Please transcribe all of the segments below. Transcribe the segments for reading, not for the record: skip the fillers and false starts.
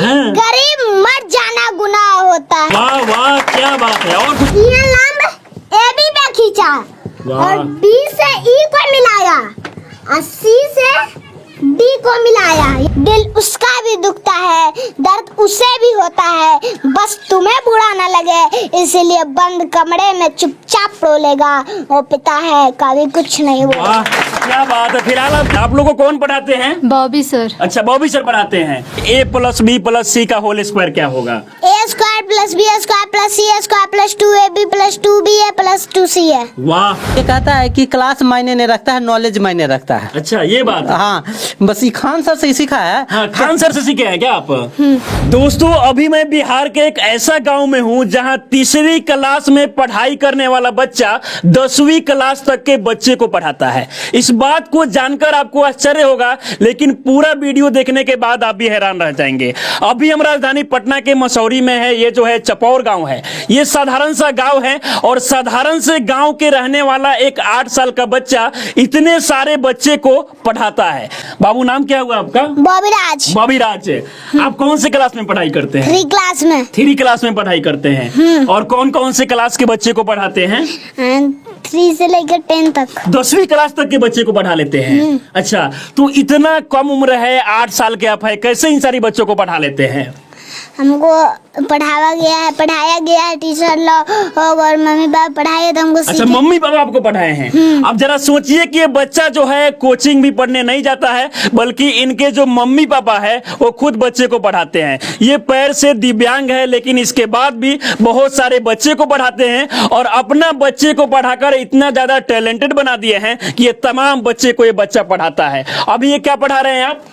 हाँ। गरीब मर जाना गुनाह होता है। वाह वाह, क्या बात है। और कुछ? ये लंब ए बी पे खींचा और बी से ई को मिलाया और सी से डी को मिलाया। दिल उसका भी दुखता है, दर्द उसे भी होता है, बस तुम्हें बुरा न लगे इसीलिए बंद कमरे में चुपचाप रोलेगा। वो पिता है कभी कुछ नहीं बोला। वाह, क्या बात है। फिलहाल आप लोगों को कौन पढ़ाते हैं? Bobby sir. अच्छा, बॉबी सर पढ़ाते हैं। A plus B plus C का होल स्क्वायर क्या होगा? A square plus B square plus C square plus 2ab plus 2ba plus 2c है। वाह, ये कहता है कि क्लास मायने नहीं रखता है, नॉलेज मायने रखता है। अच्छा ये बात है। हाँ, बस ये खान सर से ही सीखा है। हाँ, खान सर से सीखे हैं क्या आप? दोस्तों, अभी मैं बिहार के एक ऐसा गांव में हूं जहां तीसरी क्लास में पढ़ाई करने वाला बच्चा 10वीं क्लास तक के बच्चे को पढ़ाता है। इस बात को जानकर आपको आश्चर्य होगा, लेकिन पूरा वीडियो देखने के बाद आप भी हैरान रह जाएंगे। अभी हम राजधानी पटना के मसौरी में है। ये जो है चपौर गांव है। ये साधारण सा गांव है और साधारण से गांव के रहने वाला एक 8 साल का बच्चा इतने सारे बच्चे को पढ़ाता है। बाबू, नाम क्या हुआ आपका? बॉबीराज। बॉबीराज। आप कौन से क्लास में पढ़ाई करते हैं? 3 क्लास में। 3 क्लास में पढ़ाई करते हैं। और कौन कौन से क्लास के बच्चे को पढ़ाते हैं? 3 से लेकर 10 तक। 10वीं क्लास तक के बच्चे को पढ़ा लेते हैं। अच्छा, तो इतना कम उम्र है, 8 साल के आप है, कैसे इन सारी बच्चों को पढ़ा लेते हैं? हमको पढ़ाया गया है टीचर लोग और मम्मी पापा पढ़ाए तो हमको अच्छा, मम्मी पापा आपको पढ़ाए हैं। अब जरा सोचिए कि ये बच्चा जो है कोचिंग भी पढ़ने नहीं जाता है, बल्कि इनके जो मम्मी पापा है वो खुद बच्चे को पढ़ाते हैं। ये पैर से दिव्यांग है, लेकिन इसके बाद भी बहुत सारे बच्चे को पढ़ाते हैं और अपना बच्चे को पढ़ाकर इतना ज्यादा टैलेंटेड बना दिए हैं कि ये तमाम बच्चे को ये बच्चा पढ़ाता है। अभी ये क्या पढ़ा रहे हैं आप?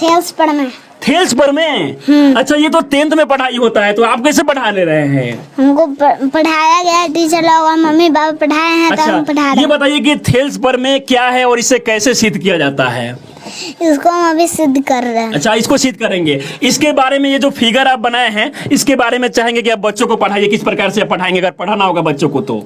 थेल्स पर में। थेल्स पर में? अच्छा, ये तो 10th में पढ़ाई होता है, तो आप कैसे पढ़ा ले रहे हैं? हमको पढ़ाया गया है टीचर लोग और मम्मी पापा पढ़ाए हैं। अच्छा, तो हम पढ़ा रहे ये हैं। बताइए कि थेल्स पर में क्या है और इसे कैसे सिद्ध किया जाता है? इसको हम अभी सिद्ध कर रहे हैं। अच्छा, इसको सिद्ध करेंगे। इसके बारे में ये जो फिगर आप बनाए हैं, इसके बारे में चाहेंगे कि आप बच्चों को पढ़ाइए। किस प्रकार से आप पढ़ाएंगे अगर पढ़ाना होगा बच्चों को तो?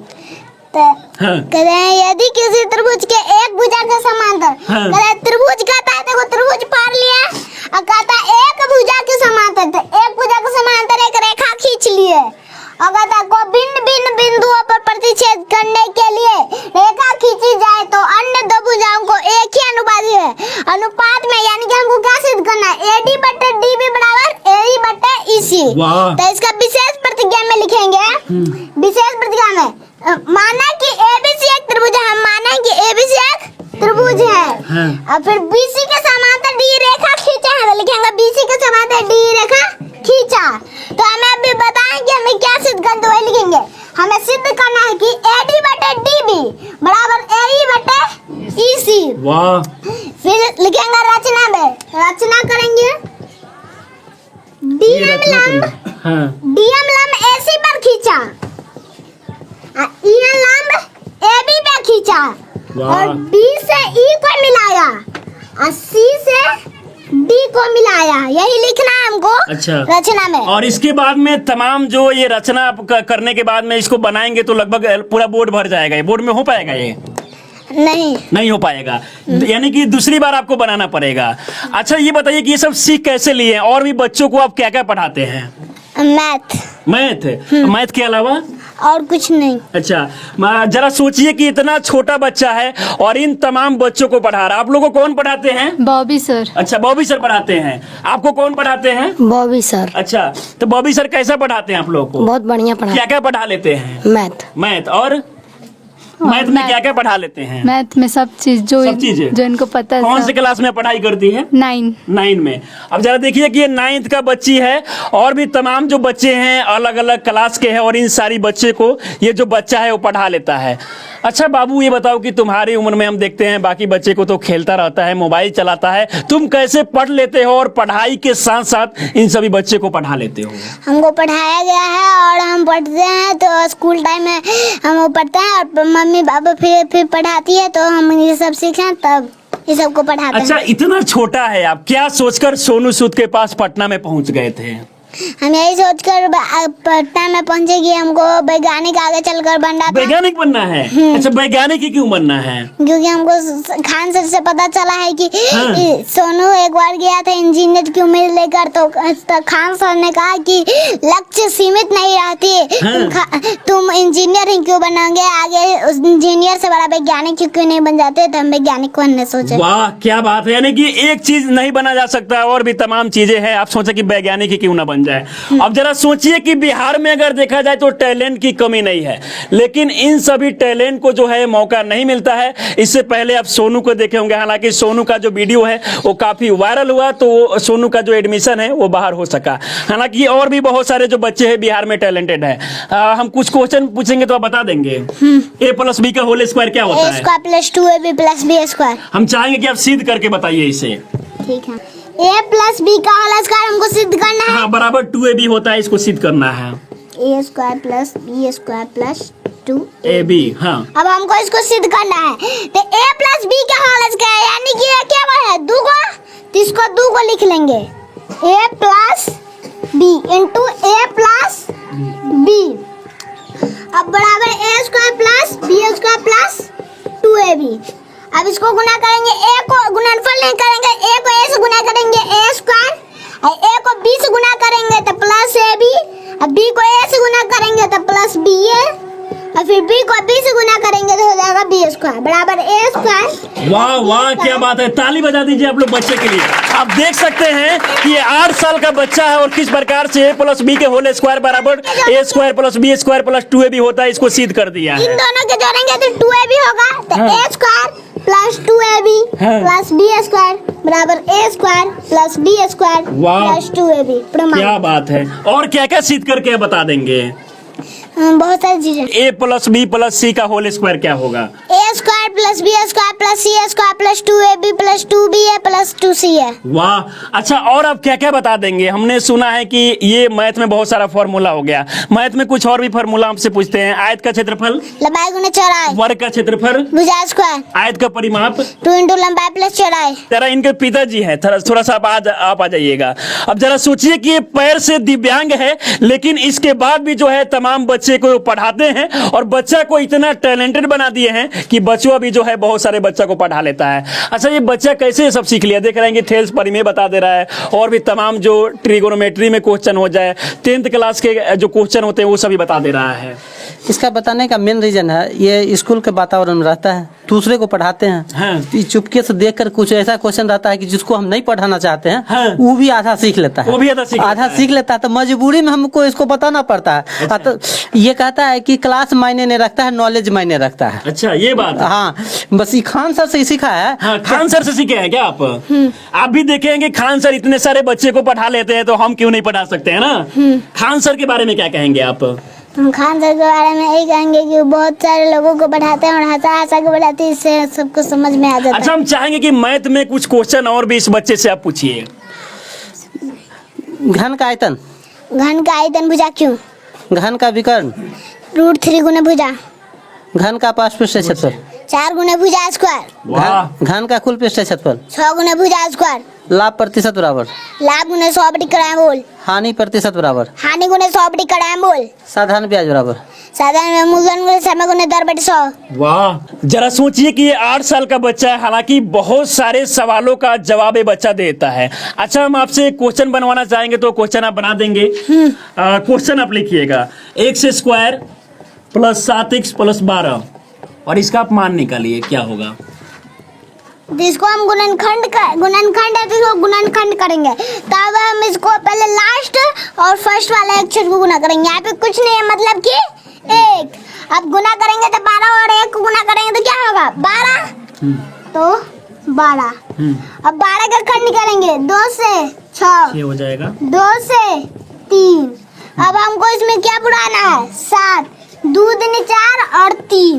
हाँ। कहते हैं यदि किसी त्रिभुज के एक भुजा के समांतर, हाँ। कहते हैं त्रिभुज कहता है, देखो त्रिभुज पार लिया और कहता है एक भुजा के समांतर, तो एक भुजा के समांतर एक रेखा खींच लिए और कहता है को भिन्न भिन्न बिंदुओं पर प्रतिच्छेद करने के लिए रेखा खींची जाए तो अन्य 2 भुजाओं को एक ही अनुपात में, यानी कि हमको क्या सिद्ध करना है? AD बटे DB बराबर AE बटे EC। तो इसका विशेष प्रतिज्ञा में लिखेंगे। विशेष प्रतिज्ञा में माना कि ABC एक त्रिभुज है, हम माना कि ABC एक त्रिभुज है। और फिर BC के समांतर D रेखा खींचा है, तो लिखेंगे BC के समांतर D रेखा खींचा। तो हमें अभी बताएं कि हमें क्या सिद्ध करना है, वही लिखेंगे। हमें सिद्ध करना है कि AD बटे DB बराबर AE बटे EC। वाह। फिर लिखेंगे रचना में, रचना करेंगे। DM लंब AC पर खींचा, EN लंब AB पे खींचा और B से E को मिलाया और C से D को मिलाया। यही लिखना है हमको। अच्छा, रचना में। और इसके बाद में तमाम जो ये रचना आप करने के बाद में इसको बनाएंगे तो लगभग पूरा बोर्ड भर जाएगा। ये बोर्ड में हो पाएगा? ये नहीं हो पाएगा, यानी कि दूसरी बार आपको बनाना पड़ेगा। अच्छा, ये बताइए कि ये सब सीख कैसे लिए हैं और भी बच्चों को आप क्या क्या पढ़ाते हैं? मैथ के अलावा और कुछ नहीं। अच्छा, जरा सोचिए कि इतना छोटा बच्चा है और इन तमाम बच्चों को पढ़ा रहा है। आप लोगों को कौन पढ़ाते हैं? Bobby sir. अच्छा, बॉबी सर पढ़ाते हैं। आपको कौन पढ़ाते हैं? Bobby sir. अच्छा, तो बॉबी सर कैसा पढ़ाते हैं आप लोगों को? बहुत बढ़िया पढ़ा। क्या क्या पढ़ा लेते हैं? मैथ। और मैथ में क्या क्या पढ़ा लेते हैं? मैथ में सब चीज जो इनको पता है। कौन से क्लास में पढ़ाई करती है? 9 में। अब जरा देखिए कि ये 9th का बच्ची है और भी तमाम जो बच्चे हैं अलग अलग क्लास के हैं और इन सारी बच्चे को ये जो बच्चा है वो पढ़ा लेता है। अच्छा बाबू, ये बताओ कि तुम्हारी उम्र में हम देखते हैं बाकी बच्चे को तो खेलता रहता है, मोबाइल चलाता है, तुम कैसे पढ़ लेते हो और पढ़ाई के साथ साथ इन सभी बच्चे को पढ़ा लेते हो? हमको पढ़ाया गया है और हम पढ़ते हैं, तो स्कूल टाइम में हम वो पढ़ते हैं और मम्मी पापा फिर पढ़ाती है, तो हम ये सब सीखें तब ये सब को पढ़ाते हैं। अच्छा, इतना छोटा है, आप क्या सोचकर सोनू सूद के पास पटना में पहुंच गए थे? हम यही सोचकर पटना में पहुंचे कि हमको वैज्ञानिक आगे चलकर बनना था। वैज्ञानिक बनना है? अच्छा, वैज्ञानिक ही क्यों बनना है? क्योंकि हमको खान सर से पता चला है कि हाँ। सोनू एक बार गया था इंजीनियर की उम्मीद लेकर, तो खान सर ने कहा कि लक्ष्य सीमित नहीं रहती, हाँ। तुम इंजीनियर ही क्यों बनोगे, आगे उस इंजीनियर से बड़ा वैज्ञानिक क्यों नहीं बन जाते, तो हम वैज्ञानिक बनने सोचे। वाह, क्या बात है। यानी कि एक चीज नहीं बना जा सकता और भी तमाम चीजें हैं, आप सोचे कि वैज्ञानिक ही क्यों ना बन जाए। अब जरा सोचिए कि बिहार में अगर देखा जाए तो टैलेंट की कमी नहीं है, लेकिन इन सभी टैलेंट को जो है मौका नहीं मिलता है। इससे पहले आप सोनू को देखे होंगे, हालांकि सोनू का जो वीडियो है वो काफी वायरल हुआ, तो सोनू का जो एडमिशन है वो बाहर हो सका। हालांकि और भी बहुत सारे जो बच्चे हैं बिहार में टैलेंटेड है। हम कुछ क्वेश्चन पूछेंगे तो आप बता देंगे। a प्लस बी का होल स्क्वायर क्या होता है? a² + 2ab + b²। हम चाहेंगे कि आप सिद्ध करके बताइए इसे। ठीक है, a + b का होल स्क्वायर हमको सिद्ध करना है। हाँ, बराबर 2ab होता है, इसको सिद्ध करना है। a² + b² + 2ab। हाँ, अब हमको इसको सिद्ध करना है, तो a + b का होल स्क्वायर यानी कि ये क्या है, दूगो, तो इसको दूगो लिख लेंगे, a + b * a + b। अब बराबर a² + b² + 2ab। अब इसको गुना करेंगे, a को गुणनफल नहीं करेंगे, a को a से गुना करेंगे a² और a को b से गुना करेंगे तो +ab, अब b को a से गुना करेंगे तो +ba, और फिर b को b से गुना करेंगे तो हो जाएगा b² बराबर a²। वाह वाह, क्या बात है। ताली बजा दीजिए आप लोग बच्चे के लिए। आप देख सकते हैं कि ये 8 साल का बच्चा है और किस प्रकार से a + b के होल स्क्वायर बराबर a² + b² + 2ab होता है, इसको सिद्ध कर दिया इन है। दोनों के जोड़ेंगे तो 2ab होगा, तो हाँ। a² + 2ab हाँ। + b² बराबर a² + b² वाह। + 2ab प्रमाण। क्या बात है। और क्या क्या सिद्ध करके बता देंगे? बहुत सारी चीजें। a + b + c का होल स्क्वायर क्या होगा? a² + b² + c² + 2ab + 2ba + 2c है। वाह, अच्छा, और आप क्या क्या बता देंगे? हमने सुना है कि ये मैथ में बहुत सारा फॉर्मूला हो गया, मैथ में कुछ और भी फॉर्मूला आपसे पूछते हैं। आयत का क्षेत्रफल, लंबाई गुना चौड़ाई, वर्ग का क्षेत्रफल, भुजा स्क्वायर, आयत का परिमाप। 2 * लंबाई + चौड़ाई। जरा इनके पिताजी हैं, थोड़ा सा आप आ जाइएगा। अब जरा सोचिए कि ये पैर से दिव्यांग है, लेकिन इसके बाद भी जो है तमाम बच्चे को पढ़ाते हैं और बच्चा को इतना टैलेंटेड बना दिए हैं कि बच्चों अभी जो है बहुत सारे बच्चा को पढ़ा लेता है। अच्छा, ये बच्चा कैसे ये सब सीख लिया? देख रहे हैं कि थेल्स परिमेय बता दे रहा है, और भी तमाम जो ट्रिगोनोमेट्री में क्वेश्चन हो जाए, 10th क्लास के जो क्वेश्चन होते हैं वो सभी बता दे रहा है। इसका बताने का मेन रीजन है ये स्कूल के वातावरण में रहता है, दूसरे को पढ़ाते हैं। हाँ। चुपके से देखकर कुछ ऐसा क्वेश्चन रहता है कि जिसको हम नहीं पढ़ाना चाहते हैं, हाँ। वो भी आधा सीख लेता है। वो भी आधा सीख लेता है। तो मजबूरी में हमको इसको बताना पड़ता है। अच्छा। तो ये कहता है कि क्लास मायने नहीं रखता है, नॉलेज मायने रखता है। अच्छा, ये बात है। हाँ, बस ये खान सर से ही सीखा है। हाँ, खान सर से सीखे हैं क्या आप? आप भी देखेंगे खान सर इतने सारे बच्चे को पढ़ा लेते हैं, तो हम क्यों नहीं पढ़ा सकते हैं ना? खान सर के बारे में क्या कहेंगे आप? हम खान सर के बारे में यही कहेंगे कि वो बहुत सारे लोगों को पढ़ाते हैं और हंसा के पढ़ाते हैं, इससे सबको समझ में आ जाता अच्छा, हम चाहेंगे कि मैथ में कुछ क्वेश्चन और भी इस बच्चे से आप पूछिए। घन का आयतन, घन का आयतन भुजा क्यों, घन का विकर्ण, √3 गुना भुजा, घन का पार्श्व पृष्ठ क्षेत्रफल, 4 गुना भुजा स्क्वायर, वाह, घन का कुल पृष्ठ क्षेत्रफल, 6 गुना भुजा स्क्वायर, लाभ प्रतिशत बराबर, लाभ गुना 100/100 मोल, हानि प्रतिशत बराबर, हानि गुना 100/100 मोल, साधारण ब्याज बराबर। साधारण मूलधन गुना समय गुना दर/100। वाह, जरा सोचिए कि ये 8 साल का बच्चा है, हालांकि बहुत सारे सवालों का जवाब ये बच्चा देता है। अच्छा, हम आपसे क्वेश्चन बनवाना चाहेंगे तो क्वेश्चन आप बना देंगे? क्वेश्चन आप लिखिएगा, x² + 7x + 12, और इसका आप मान निकालिए क्या होगा। जिसको हम गुणनखंड है तो इसको गुणनखंड करेंगे, तब हम इसको पहले लास्ट और फर्स्ट वाले अक्षर को गुना करेंगे। यहाँ पे कुछ नहीं है, मतलब कि 1। अब गुना करेंगे तो 12 और 1 को गुना करेंगे तो क्या होगा, 12, तो 12। अब 12 का खंड करेंगे, 2 से 6 हो जाएगा, 2 से 3। अब हमको इसमें क्या बुलाना है, 7, 2 दूनी 4 और 3।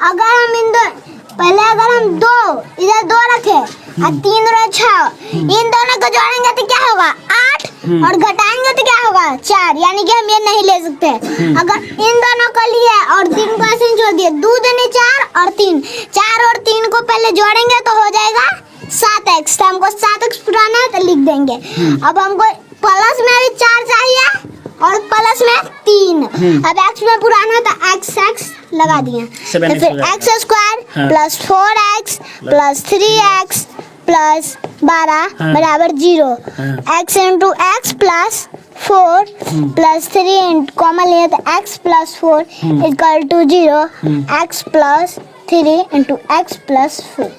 अगर हम अगर हम 2 इधर 2 रखे और 3 और 6, इन दोनों को जोड़ेंगे तो क्या होगा, 8, और घटाएंगे तो क्या होगा, 4। यानी कि हम ये नहीं ले सकते। अगर इन दोनों को लिए और 3 को ऐसे छोड़ दिए, 2 दूनी 4 और 3, 4 और 3 को पहले जोड़ेंगे तो हो जाएगा 7x। तो हमको 7x पुराना है तो लिख देंगे। अब हमको प्लस में भी 4 चाहिए और प्लस में 3। अब x में पुराना तो x लगा दिए, तो फिर x square plus 4x plus 3x plus 12 बराबर 0। x into x plus 4 plus 3 common लिया तो x plus 4 equal to 0। x plus 3 into x plus 4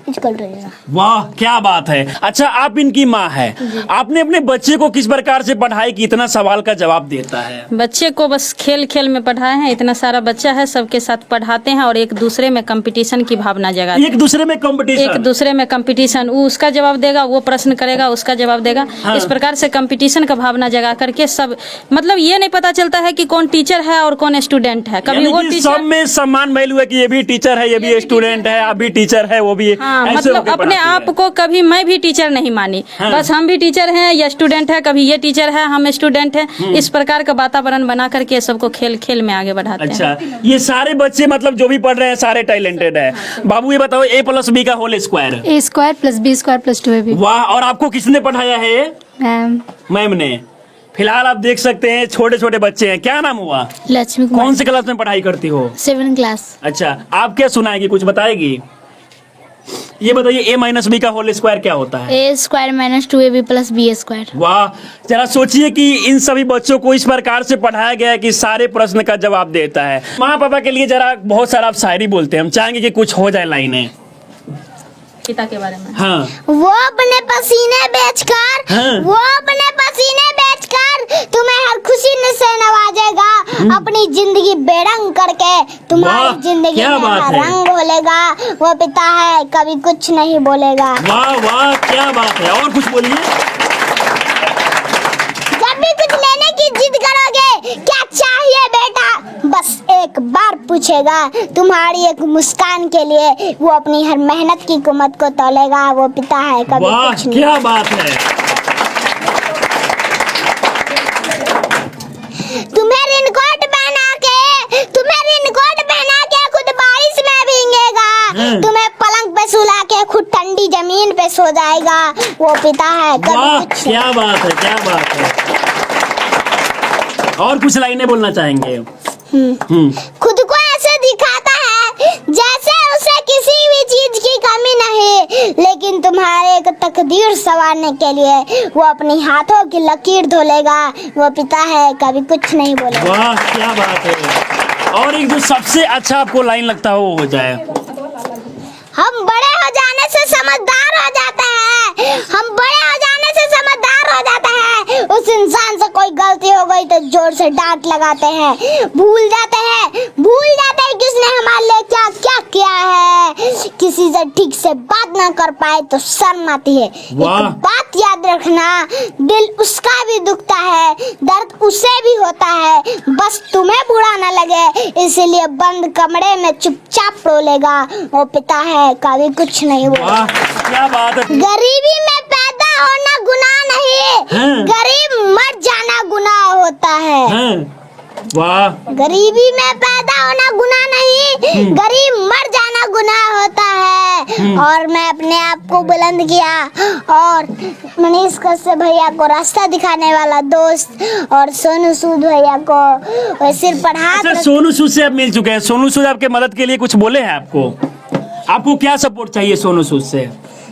equal to 0। वाह क्या बात है। अच्छा, आप इनकी माँ है, आपने अपने बच्चे को किस प्रकार से पढ़ाई की इतना सवाल का जवाब देता है? बच्चे को बस खेल खेल में पढ़ाए हैं। इतना सारा बच्चा है, सबके साथ पढ़ाते हैं और एक दूसरे में कंपटीशन की भावना जगाते हैं। एक दूसरे में कंपटीशन, एक दूसरे में कंपटीशन, वो उसका जवाब देगा, वो प्रश्न करेगा, उसका जवाब देगा। हाँ। इस प्रकार से कंपटीशन का भावना जगा करके सब, मतलब ये नहीं पता चलता है कि कौन टीचर है और कौन स्टूडेंट है। कभी वो टीचर, सब में सम्मान वैल्यू है कि ये भी टीचर है, ये भी स्टूडेंट है, आप भी टीचर है, वो भी। हाँ, ऐसे मतलब होके अपने पढ़ाती है। आप को कभी मैं भी टीचर नहीं मानी। हाँ। बस हम भी टीचर हैं या स्टूडेंट है, कभी ये टीचर है हम स्टूडेंट हैं। इस प्रकार का वातावरण बना करके सबको खेल खेल में आगे बढ़ाते हैं। अच्छा, ये सारे बच्चे मतलब जो भी पढ़ रहे हैं सारे टैलेंटेड है। बाबू ये बताओ, a प्लस बी का whole square? A square plus B square plus 2ab। वाह, और आपको किसने पढ़ाया है ये? मैम मैम ने। फिलहाल आप देख सकते हैं छोटे छोटे बच्चे हैं। क्या नाम हुआ? लक्ष्मी कौन कुमार से क्लास में पढ़ाई करती हो? 7 क्लास। अच्छा, आप क्या सुनाएगी, कुछ बताएगी? ये बताइए, a माइनस बी का होल स्क्वायर क्या होता है? A square minus 2ab plus B square. वाह, जरा सोचिए कि इन सभी बच्चों को इस प्रकार से पढ़ाया गया है कि सारे प्रश्न का जवाब देता है। माँ पापा के लिए जरा बहुत सारा आप शायरी बोलते हैं, हम चाहेंगे कि कुछ हो जाए लाइनें। पिता के बारे में। हाँ, वो अपने पसीने बेचकर, हाँ। वो अपने पसीने बेचकर तुम्हें हर खुशी से नवाजेगा। अपनी जिंदगी बेरंग करके वाह, तुम्हारी जिंदगी क्या में बात हर है। रंग घोलेगा। वो पिता है, कभी कुछ नहीं बोलेगा। वाह वाह क्या बात है। और कुछ बोलिए। जब भी कुछ लेने की जिद करोगे, क्या चाहिए बेटा, बस एक बार पूछेगा। तुम्हारी एक मुस्कान के लिए वो अपनी हर मेहनत की कीमत को तोलेगा। वो पिता है, कभी वाह कुछ नहीं। क्या बात है। तुम्हें रेनकोट पहना के खुद बारिश में भीगेगा। तुम्हें पलंग पे सुला के खुद ठंडी जमीन पे सो जाएगा। वो पिता है, कभी वाह कुछ क्या बात है, क्या बात है। और कुछ लाइनें बोलना चाहेंगे? खुद को ऐसे दिखाता है जैसे उसे किसी भी चीज की कमी नहीं, लेकिन तुम्हारे एक तकदीर संवारने के लिए वो अपनी हाथों की लकीर धोलेगा। वो पिता है, कभी कुछ नहीं बोलेगा। वाह क्या बात है। और एक जो सबसे अच्छा आपको लाइन लगता हो वो हो जाए। हम बड़े हो जाने से समझदार हो जाते हैं। हम बड़े हो जाने से समझदार हो जाते हैं। उस इंसान से कोई गलती हो गई तो जोर से डांट लगाते हैं। भूल जाते हैं किसने हमारे लिए क्या क्या किया है। किसी से ठीक से बात ना कर पाए तो शर्म आती है। वाह। एक बात याद रखना, दिल उसका भी दुखता है, दर्द उसे भी होता है, बस तुम्हें बुरा ना लगे इसीलिए बंद कमरे में चुपचाप रोलेगा। वो पिता है, कभी कुछ नहीं बोलेगा। वाह क्या बात है। गरीबी में पैदा होना गुनाह नहीं, हाँ। गरीब मर जाना गुनाह होता है। हाँ, वाह गरीबी में पैदा होना गुनाह नहीं, गरीब मर जाना गुनाह होता है। और मैं अपने आप को बुलंद किया और मनीष कश्यप भैया को रास्ता दिखाने वाला दोस्त और सोनू सूद भैया को सिर पर हाथ अच्छा, सोनू सूद से आप मिल चुके हैं। सोनू सूद आपके मदद के लिए कुछ बोले हैं आपको? आपको क्या सपोर्ट चाहिए सोनू सूद से?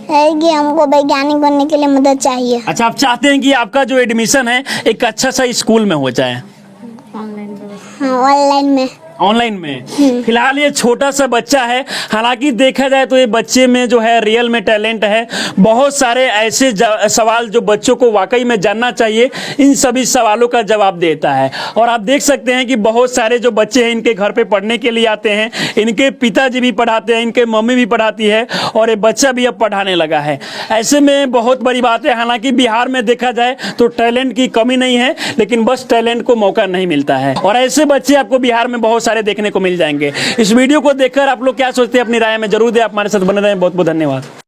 है कि हमको वैज्ञानिक बनने के लिए मदद चाहिए। अच्छा, आप चाहते हैं कि आपका जो एडमिशन है एक अच्छा सा स्कूल में हो जाए? हाँ, ऑनलाइन में। फिलहाल ये छोटा सा बच्चा है, हालांकि देखा जाए तो ये बच्चे में जो है रियल में टैलेंट है। बहुत सारे ऐसे सवाल जो बच्चों को वाकई में जानना चाहिए, इन सभी सवालों का जवाब देता है। और आप देख सकते हैं कि बहुत सारे जो बच्चे हैं इनके घर पे पढ़ने के लिए आते हैं। इनके पिताजी भी पढ़ाते हैं, इनके मम्मी भी पढ़ाती है और ये बच्चा भी अब पढ़ाने लगा है। ऐसे में बहुत बड़ी बात है। हालांकि बिहार में देखा जाए तो टैलेंट की कमी नहीं है, लेकिन बस टैलेंट को मौका नहीं मिलता है। और ऐसे बच्चे आपको बिहार में बहुत सारे देखने को मिल जाएंगे। इस वीडियो को देखकर आप लोग क्या सोचते हैं अपनी राय में जरूर दें। आप हमारे साथ बने रहें। बहुत बहुत धन्यवाद।